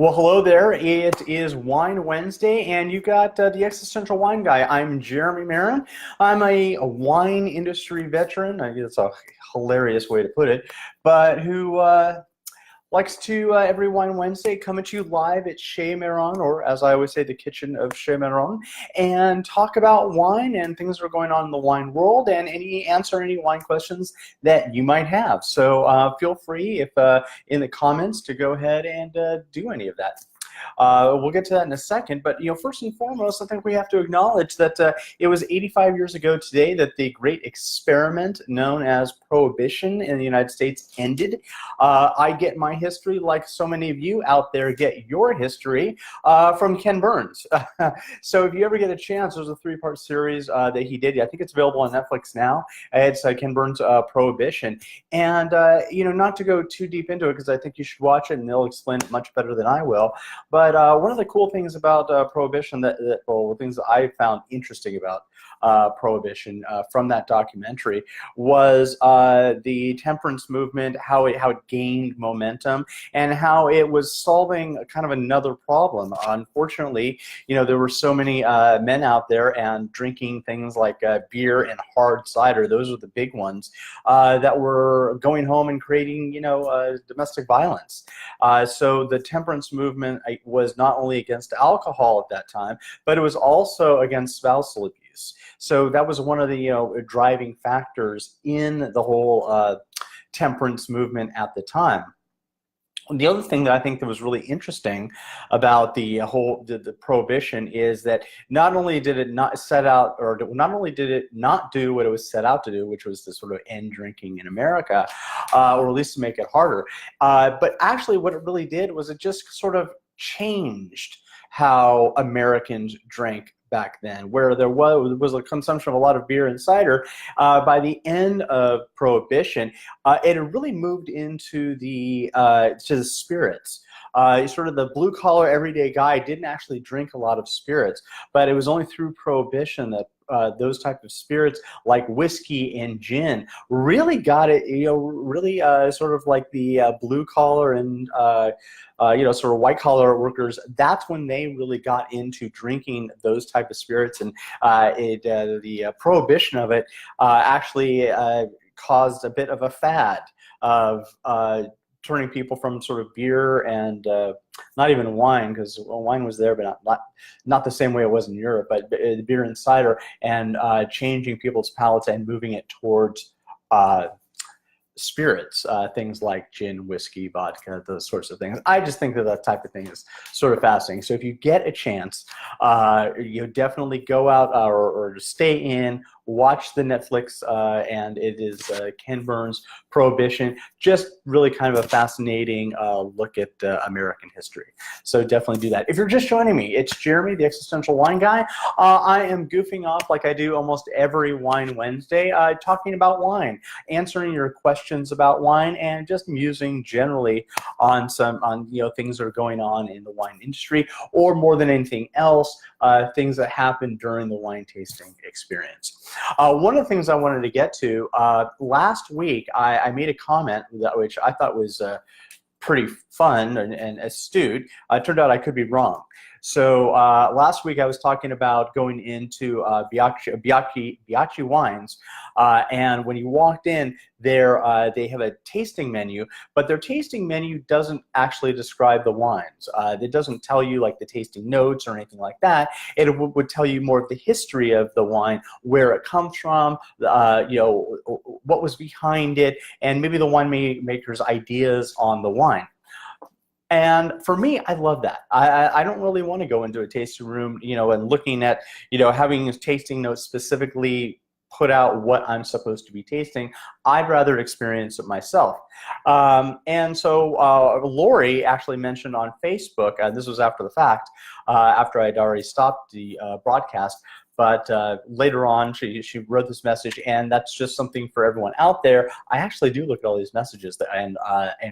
Well, hello there. It is Wine Wednesday, and you got the Existential Wine Guy. I'm Jeremy Marin. I'm a wine industry veteran. I guess that's a hilarious way to put it, but who likes to, every Wine Wednesday, come at you live at Chez Marin, or as I always say, the kitchen of Chez Marin, and talk about wine and things that are going on in the wine world, and answer any wine questions that you might have. So feel free, if in the comments, to go ahead and do any of that. We'll get to that in a second, but first and foremost, I think we have to acknowledge that it was 85 years ago today that the great experiment known as Prohibition in the United States ended. I get my history, like so many of you out there get your history, from Ken Burns. So if you ever get a chance, there's a 3-part series that he did. I think it's available on Netflix now. It's Ken Burns' Prohibition. And not to go too deep into it, because I think you should watch it and they'll explain it much better than I will. But one of the cool things about Prohibition, or things that I found interesting about Prohibition from that documentary, was the temperance movement, how it gained momentum, and how it was solving kind of another problem. Unfortunately, there were so many men out there and drinking things like beer and hard cider. Those were the big ones that were going home and creating, domestic violence. So the temperance movement was not only against alcohol at that time, but it was also against spousal abuse. So that was one of the driving factors in the whole temperance movement at the time. The other thing that I think that was really interesting about the Prohibition is that not only did it not set out, or not only did it not do what it was set out to do, which was to sort of end drinking in America, or at least to make it harder, but actually what it really did was it just sort of changed how Americans drank back then, where there was a consumption of a lot of beer and cider. By the end of Prohibition, it had really moved into to the spirits. Sort of the blue-collar everyday guy didn't actually drink a lot of spirits, but it was only through Prohibition that those type of spirits like whiskey and gin really got it, really sort of like the blue-collar and sort of white-collar workers. That's when they really got into drinking those type of spirits, and the prohibition of it actually caused a bit of a fad of turning people from sort of beer and not even wine, because wine was there, but not the same way it was in Europe, but beer and cider, and changing people's palates and moving it towards spirits, things like gin, whiskey, vodka, those sorts of things. I just think that type of thing is sort of fascinating. So if you get a chance, definitely go out or stay in, watch the Netflix, and it is Ken Burns' Prohibition. Just really kind of a fascinating look at American history. So definitely do that. If you're just joining me, it's Jeremy, the Existential Wine Guy. I am goofing off like I do almost every Wine Wednesday, talking about wine, answering your questions about wine, and just musing generally on things that are going on in the wine industry, or more than anything else, things that happen during the wine tasting experience. One of the things I wanted to get to, last week I made a comment which I thought was pretty fun and astute. It turned out I could be wrong. So last week I was talking about going into Biacchi wines, and when you walked in there, they have a tasting menu, but their tasting menu doesn't actually describe the wines. It doesn't tell you like the tasting notes or anything like that. It would tell you more of the history of the wine, where it comes from, what was behind it, and maybe the winemaker's ideas on the wine. And for me, I love that. I don't really want to go into a tasting room, and looking at, having a tasting notes specifically put out what I'm supposed to be tasting. I'd rather experience it myself. And so Laurie actually mentioned on Facebook, this was after the fact, after I'd already stopped the broadcast, but later on she wrote this message, and that's just something for everyone out there. I actually do look at all these messages and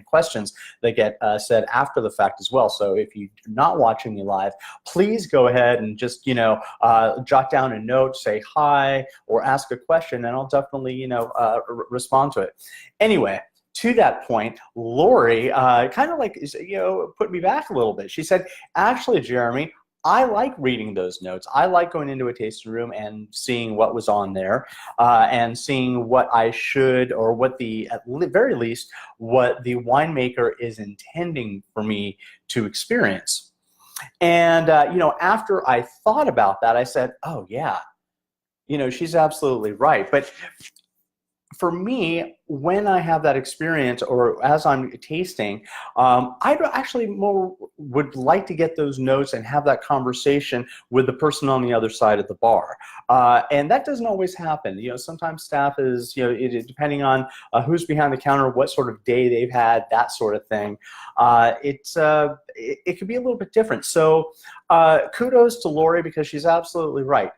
questions that get said after the fact as well. So if you're not watching me live, please go ahead and just jot down a note, say hi, or ask a question, and I'll definitely respond to it. Anyway, to that point, Laurie kind of like, put me back a little bit. She said, actually, Jeremy, I like reading those notes. I like going into a tasting room and seeing what was on there and seeing what I should, or what at very least, what the winemaker is intending for me to experience. And, after I thought about that, I said, oh, yeah, she's absolutely right. But for me, when I have that experience, or as I'm tasting, I actually more would like to get those notes and have that conversation with the person on the other side of the bar. And that doesn't always happen. Sometimes staff is, depending on who's behind the counter, what sort of day they've had, that sort of thing. It could be a little bit different. So kudos to Laurie, because she's absolutely right.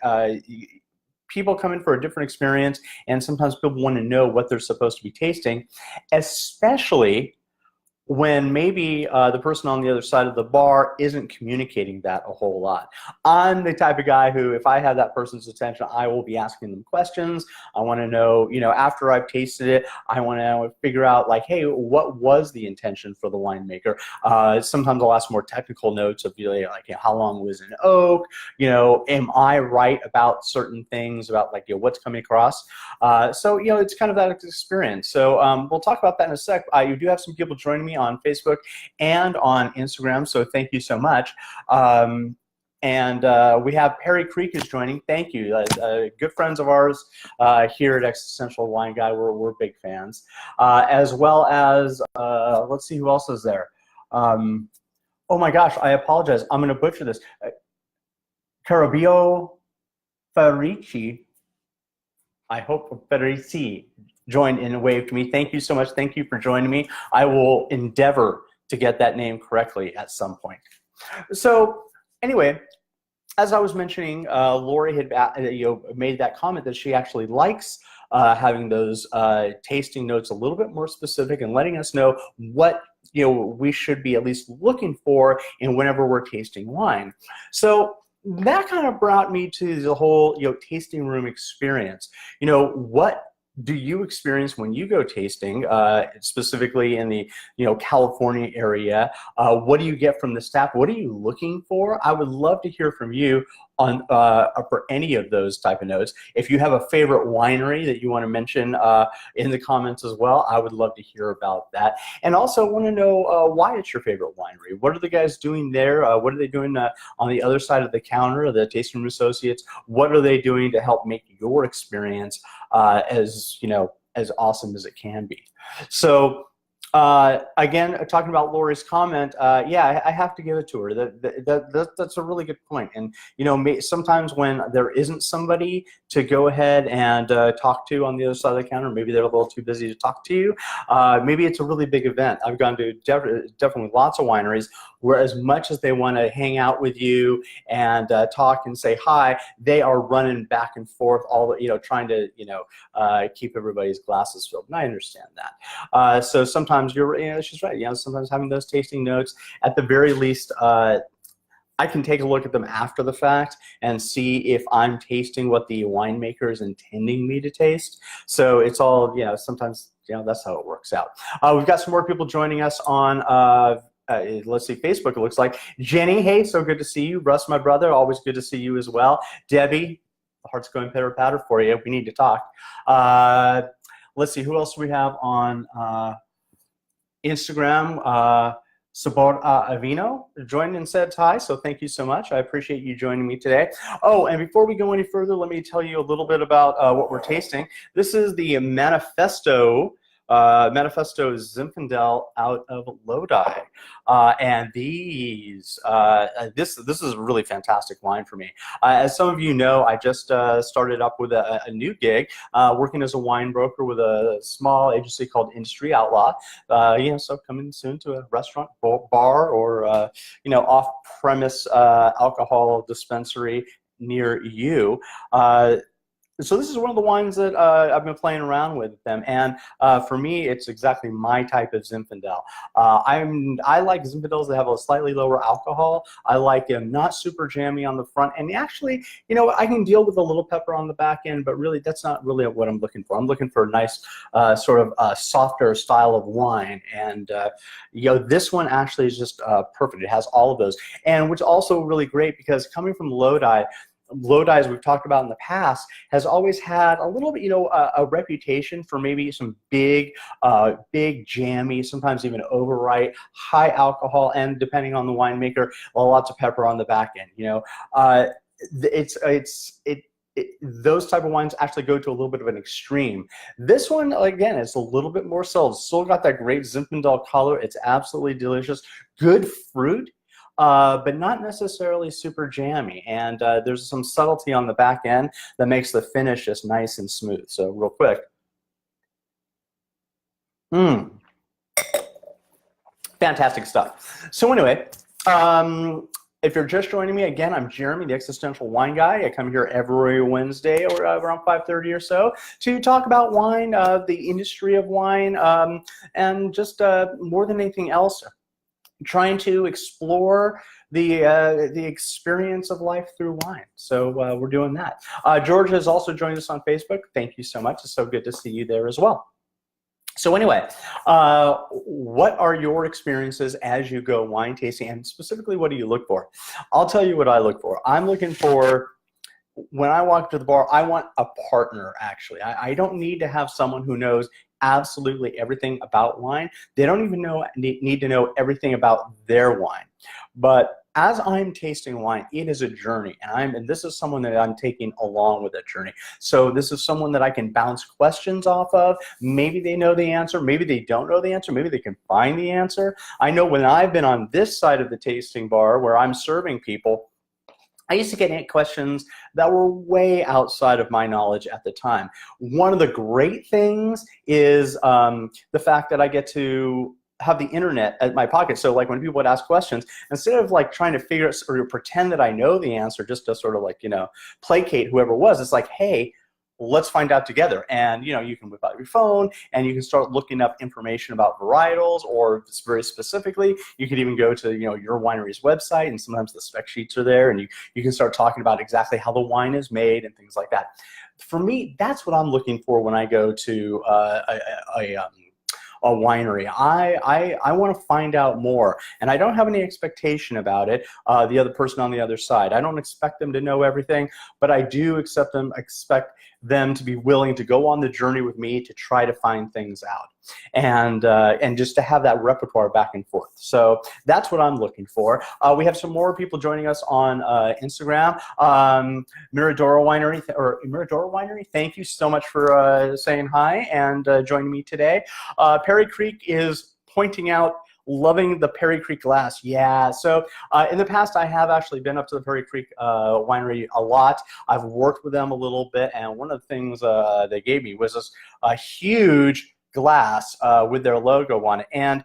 People come in for a different experience, and sometimes people want to know what they're supposed to be tasting, especially when maybe the person on the other side of the bar isn't communicating that a whole lot. I'm the type of guy who, if I have that person's attention, I will be asking them questions. I want to know, after I've tasted it, I want to figure out, like, hey, what was the intention for the winemaker? Sometimes I'll ask more technical notes of, like, how long was an oak? Am I right about certain things about, like, what's coming across? So, it's kind of that experience. So we'll talk about that in a sec. You do have some people joining me on Facebook and on Instagram, so thank you so much. And we have Perry Creek is joining. Thank you. Good friends of ours here at Existential Wine Guy. We're big fans. As well as, let's see who else is there. Oh my gosh, I apologize. I'm going to butcher this. Carabio Farici. I hope Farici joined in and waved to me. Thank you so much. Thank you for joining me. I will endeavor to get that name correctly at some point. So anyway, as I was mentioning, Laurie had made that comment that she actually likes having those tasting notes a little bit more specific and letting us know what we should be at least looking for in whenever we're tasting wine. So that kind of brought me to the whole tasting room experience. What do you experience when you go tasting, specifically in the California area? What do you get from the staff? What are you looking for? I would love to hear from you on for any of those type of notes. If you have a favorite winery that you want to mention in the comments as well, I would love to hear about that. And also want to know why it's your favorite winery. What are the guys doing there? What are they doing on the other side of the counter, the tasting room associates? What are they doing to help make your experience as awesome as it can be? So again, talking about Laurie's comment, yeah, I have to give it to her. That's a really good point. And sometimes when there isn't somebody to go ahead and talk to on the other side of the counter, maybe they're a little too busy to talk to you. Maybe it's a really big event. I've gone to definitely lots of wineries where, as much as they want to hang out with you and talk and say hi, they are running back and forth, all trying to keep everybody's glasses filled. And I understand that. So sometimes she's right. Sometimes having those tasting notes, at the very least, I can take a look at them after the fact and see if I'm tasting what the winemaker is intending me to taste. So it's all, sometimes, that's how it works out. We've got some more people joining us on, let's see, Facebook, it looks like. Jenny, hey, so good to see you. Russ, my brother, always good to see you as well. Debbie, the heart's going pitter-patter for you. We need to talk. Let's see, who else do we have on Instagram? Sabor Avino joined and said hi, so thank you so much. I appreciate you joining me today. Oh, and before we go any further, let me tell you a little bit about what we're tasting. This is the Manifesto Zinfandel out of Lodi, and this is a really fantastic wine for me. As some of you know, I just started up with a new gig, working as a wine broker with a small agency called Industry Outlaw. So coming soon to a restaurant, bar, or off-premise alcohol dispensary near you. So this is one of the wines that I've been playing around with them, and for me, it's exactly my type of Zinfandel. I like Zinfandels that have a slightly lower alcohol. I like them not super jammy on the front, and actually, you know, I can deal with a little pepper on the back end, but really, that's not really what I'm looking for. I'm looking for a nice sort of softer style of wine, and you know, this one actually is just perfect. It has all of those, and which is also really great because coming from Lodi. Lodi, as we've talked about in the past, has always had a little bit, you know, a reputation for maybe some big jammy, sometimes even overripe, high alcohol, and depending on the winemaker, well, lots of pepper on the back end. You know, those type of wines actually go to a little bit of an extreme. This one, again, it's a little bit more subtle. It's still got that great Zinfandel color. It's absolutely delicious. Good fruit. But not necessarily super jammy. And there's some subtlety on the back end that makes the finish just nice and smooth. So real quick. Fantastic stuff. So anyway, if you're just joining me, again, I'm Jeremy, the Existential Wine Guy. I come here every Wednesday or around 5:30 or so to talk about wine, the industry of wine, and just more than anything else, trying to explore the experience of life through wine. So we're doing that. George has also joined us on Facebook. Thank you so much. It's so good to see you there as well. So anyway, what are your experiences as you go wine tasting, and specifically, what do you look for? I'll tell you what I look for. I'm looking for, when I walk to the bar, I want a partner, actually. I don't need to have someone who knows absolutely everything about wine. They don't even need to know everything about their wine. But as I'm tasting wine, it is a journey, and this is someone that I'm taking along with that journey. So this is someone that I can bounce questions off of. Maybe they know the answer, maybe they don't know the answer, maybe they can find the answer. I know when I've been on this side of the tasting bar where I'm serving people, I used to get questions that were way outside of my knowledge at the time. One of the great things is the fact that I get to have the internet at my pocket. So like when people would ask questions, instead of like trying to figure out or pretend that I know the answer just to sort of like, you know, placate whoever it was, it's like, hey, let's find out together. And you know, you can whip out your phone and you can start looking up information about varietals, or very specifically, you could even go to, you know, your winery's website, and sometimes the spec sheets are there, and you can start talking about exactly how the wine is made and things like that. For me, that's what I'm looking for when I go to a winery. I want to find out more, and I don't have any expectation about it. The other person on the other side, I don't expect them to know everything, but I do expect them to be willing to go on the journey with me to try to find things out, and just to have that repertoire back and forth. So that's what I'm looking for. We have some more people joining us on Instagram. Miradora Winery, thank you so much for saying hi and joining me today. Perry Creek is pointing out, loving the Perry Creek glass. Yeah, so in the past I have actually been up to the Perry Creek winery a lot. I've worked with them a little bit, and one of the things they gave me was this huge glass with their logo on it. And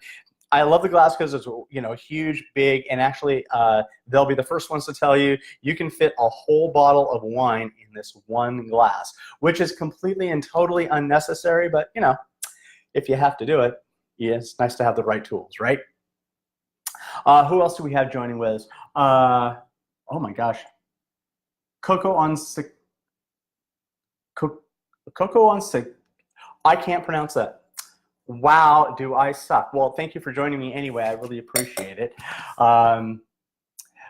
I love the glass because it's, you know, huge, big, and actually they'll be the first ones to tell you you can fit a whole bottle of wine in this one glass, which is completely and totally unnecessary, but you know, if you have to do it, yeah, it's nice to have the right tools, right? Who else do we have joining with us? Oh my gosh. Coco on I can't pronounce that. Wow, do I suck. Well, thank you for joining me anyway. I really appreciate it.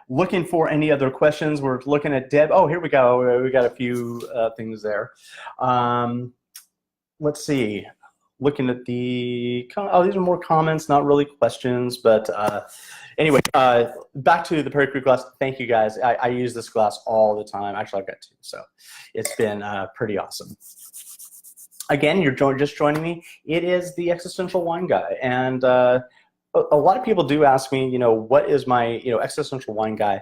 Looking for any other questions. We're looking at Deb. Oh, here we go. We got a few things there. Let's see. Looking at the, oh, these are more comments, not really questions, but anyway, back to the Perry Creek glass. Thank you guys. I use this glass all the time. Actually, I've got two, so it's been pretty awesome. Again, you're just joining me. It is the Existential Wine Guy, and a lot of people do ask me, you know, what is my, you know, Existential Wine Guy?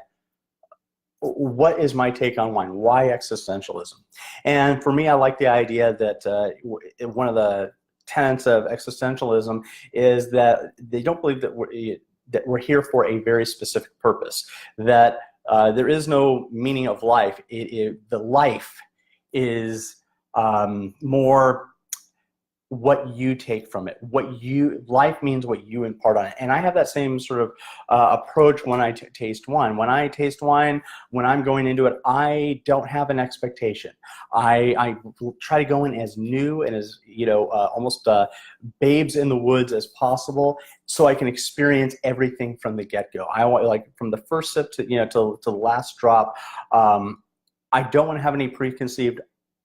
What is my take on wine? Why existentialism? And for me, I like the idea that one of the tenets of existentialism is that they don't believe that we're here for a very specific purpose, that there is no meaning of life. The life is more what you take from it, life means what you impart on it. And I have that same sort of approach when I taste wine. When I taste wine, when I'm going into it, I don't have an expectation. I try to go in as new and as, almost babes in the woods as possible, so I can experience everything from the get-go. I want, like, from the first sip to, to the last drop. I don't want to have any preconceived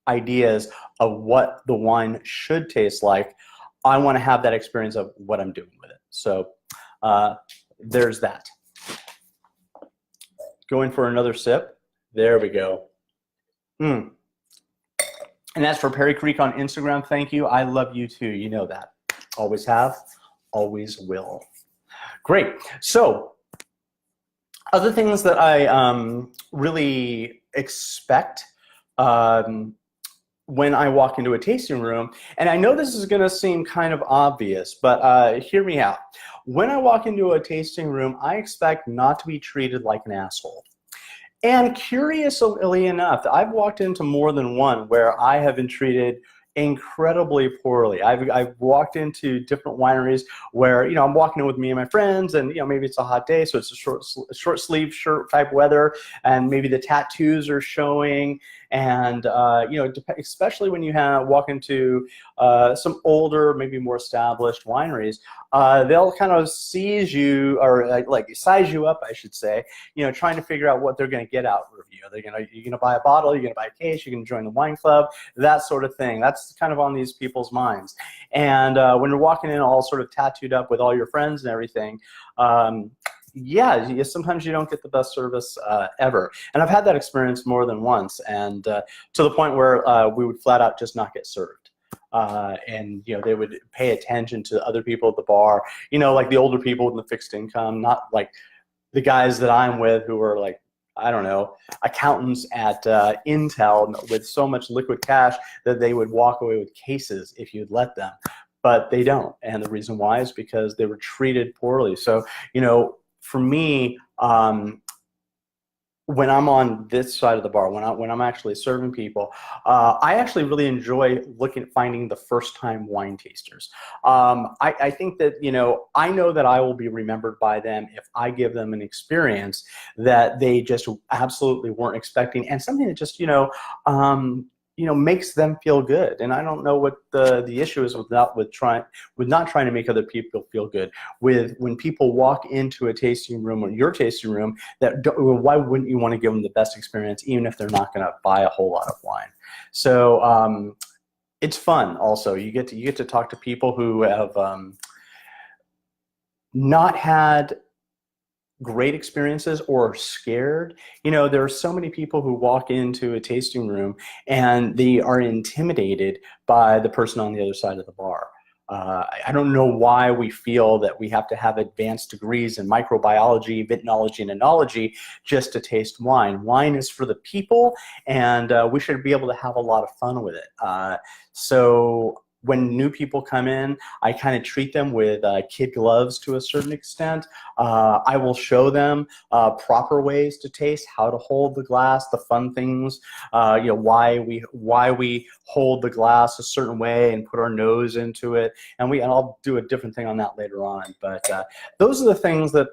ideas of what the wine should taste like. I want to have that experience of what I'm doing with it. So there's that. Going for another sip. There we go. And as for Perry Creek on Instagram, thank you. I love you too. You know that. Always have, always will. Great. So other things that I really expect when I walk into a tasting room, and I know this is going to seem kind of obvious, but hear me out. When I walk into a tasting room, I expect not to be treated like an asshole. And curiously enough, I've walked into more than one where I have been treated incredibly poorly. I've walked into different wineries where, I'm walking in with me and my friends, and maybe it's a hot day, so it's a short sleeve shirt type weather, and maybe the tattoos are showing, and especially when you walk into some older, maybe more established wineries, they'll kind of seize you, or like size you up, I should say, trying to figure out what they're going to get out of you. You're gonna buy a bottle, you're gonna buy a case, you're gonna join the wine club, that sort of thing. That's kind of on these people's minds. And when you're walking in all sort of tattooed up with all your friends and everything, yeah, sometimes you don't get the best service ever. And I've had that experience more than once, and to the point where we would flat out just not get served. And they would pay attention to other people at the bar, like the older people with the fixed income, not like the guys that I'm with who are like, I don't know, accountants at Intel with so much liquid cash that they would walk away with cases if you'd let them. But they don't. And the reason why is because they were treated poorly. So, for me, when I'm on this side of the bar, when I'm actually serving people, I actually really enjoy finding the first-time wine tasters. I think that, I know that I will be remembered by them if I give them an experience that they just absolutely weren't expecting, and something that just, makes them feel good. And I don't know what the issue is with not trying to make other people feel good. When people walk into a tasting room or your tasting room, why wouldn't you want to give them the best experience, even if they're not going to buy a whole lot of wine? So it's fun. Also, you get to talk to people who have not had great experiences or scared. There are so many people who walk into a tasting room and they are intimidated by the person on the other side of the bar. I don't know why we feel that we have to have advanced degrees in microbiology, vinology, and enology just to taste wine. Wine is for the people, and we should be able to have a lot of fun with it. So when new people come in, I kind of treat them with kid gloves to a certain extent. I will show them proper ways to taste, how to hold the glass, the fun things, why we hold the glass a certain way and put our nose into it. And I'll do a different thing on that later on. But those are the things that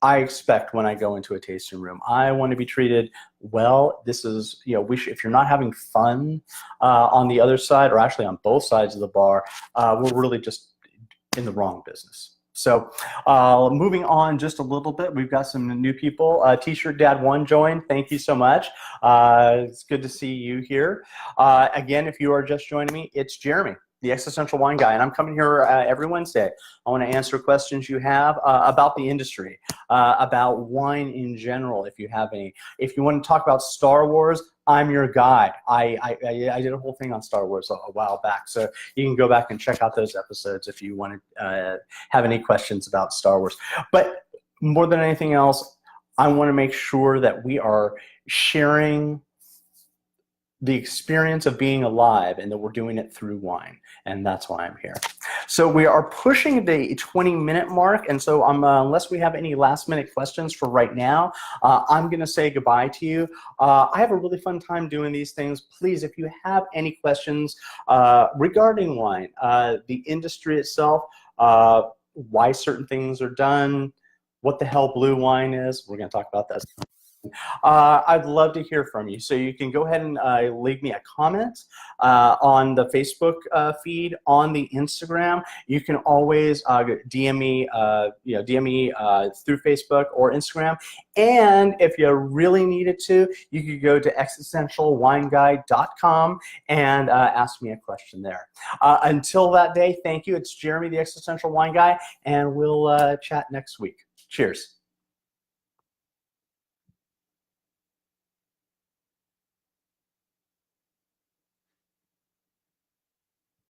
I expect when I go into a tasting room. I want to be treated well. This is, if you're not having fun on the other side, or actually on both sides of the bar, we're really just in the wrong business. So moving on just a little bit, we've got some new people. T-shirt Dad 1 joined. Thank you so much. It's good to see you here. Again, if you are just joining me, it's Jeremy, the Existential Wine Guy, and I'm coming here every Wednesday. I want to answer questions you have about the industry, about wine in general, if you have any. If you want to talk about Star Wars, I'm your guy. I did a whole thing on Star Wars a while back, so you can go back and check out those episodes if you want to have any questions about Star Wars. But more than anything else, I want to make sure that we are sharing the experience of being alive, and that we're doing it through wine, and that's why I'm here. So we are pushing the 20-minute mark, and so unless we have any last-minute questions for right now, I'm going to say goodbye to you. I have a really fun time doing these things. Please, if you have any questions regarding wine, the industry itself, why certain things are done, what the hell blue wine is, we're going to talk about that. I'd love to hear from you. So you can go ahead and leave me a comment on the Facebook feed, on the Instagram. You can always DM me, DM me through Facebook or Instagram. And if you really needed to, you could go to existentialwineguide.com and ask me a question there. Until that day, thank you. It's Jeremy, the Existential Wine Guy, and we'll chat next week. Cheers.